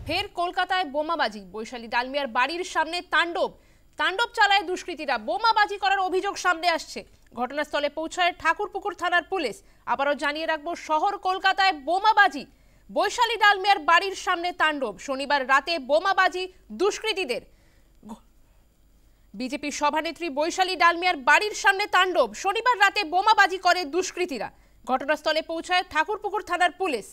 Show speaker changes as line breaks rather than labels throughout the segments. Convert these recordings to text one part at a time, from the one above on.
ফের কলকাতায় বোমাবাজি, বৈশালী ডালমিয়ার বাড়ির সামনে তাণ্ডব চালায় দুষ্কৃতীরা। বোমাবাজি করার অভিযোগ সামনে আসছে। ঘটনাস্থলে পৌঁছায় ঠাকুরপুকুর থানার পুলিশ। আবারও জানিয়ে রাখবো, শহর কলকাতায় বোমাবাজি, বৈশালী ডালমিয়ার বাড়ির সামনে তাণ্ডব। শনিবার রাতে বোমাবাজি দুষ্কৃতীদের। বিজেপি সভানেত্রী বৈশালী ডালমিয়ার বাড়ির সামনে তাণ্ডব। শনিবার রাতে বোমাবাজি করে দুষ্কৃতীরা। ঘটনাস্থলে পৌঁছায় ঠাকুরপুকুর থানার পুলিশ।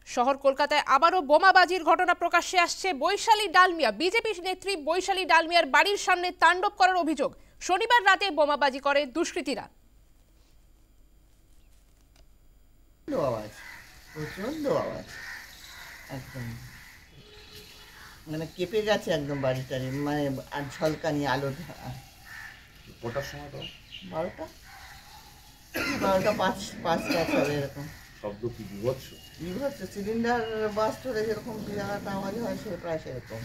শহর কলকাতায় আবারও বোমাবাজির ঘটনা প্রকাশ্যে আসছে। বৈশালী ডালমিয়া, বিজেপি নেত্রী বৈশালী ডালমিয়ার বাড়ির সামনে তাণ্ডব করার অভিযোগ। শনিবার রাতে বোমাবাজি করে দুষ্কৃতীরা।
প্রচন্ড আওয়াজ, একদম মানে কেঁপে গেছে একদম বাড়িটারি, মানে আর ঝলকানি আলো।
কটার সময় তো
12টা 5টা চলে এরকম।
শব্দ কি বিভৎস?
সিলিন্ডার বাস্ট হলে যেরকম জায়গাটা আওয়াজ হয় সে প্রায় সেরকম।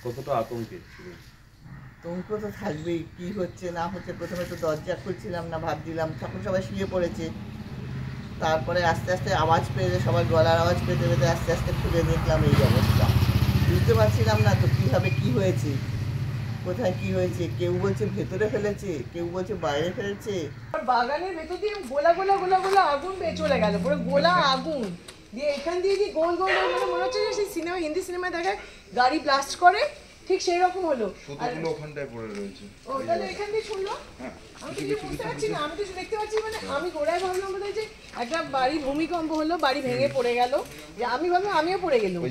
কতটা আতঙ্কে ছিল?
আতঙ্ক তো থাকবেই, কি হচ্ছে না হচ্ছে। প্রথমে তো দরজা খুলছিলাম না, ভাবছিলাম তখন সবাই শুয়ে পড়েছে। তারপরে আস্তে আস্তে আওয়াজ পেয়ে, সবাই গলার আওয়াজ পেতে পেতে আস্তে আস্তে খুলে দেখলাম এই অবস্থা। বুঝতে পারছিলাম না তো কীভাবে কি হয়েছে, কোথায় কি হয়েছে। কেউ বলছে ভেতরে ফেলেছে, কেউ বলছে বাইরে ফেলেছে।
বাগানের ভেতর দিয়ে গোলা গোলা গোলা গোলা আগুন পেয়ে চলে গেল, পুরো গোলা আগুন দিয়ে এখান দিয়ে কি গোল গোল গোল, মানে মনে হচ্ছে যে সেই সিনেমা, হিন্দি সিনেমায় দেখায় গাড়ি ব্লাস্ট করে, ঠিক সেই রকম হলো।
কতগুলো ওখানটায় পড়ে রয়েছে।
ও তাহলে এখান দিয়ে শুনলো, আমি তো কিছু বুঝতে পারছি না। আমি তো দেখতে পাচ্ছি, মানে আমি গোড়ায় ভাবলাম বোধহয় যে একটা বাড়ি ভূমিকম্প হলো, বাড়ি ভেঙে পড়ে গেল। আমি ভাবলাম আমিও পড়ে গেলাম।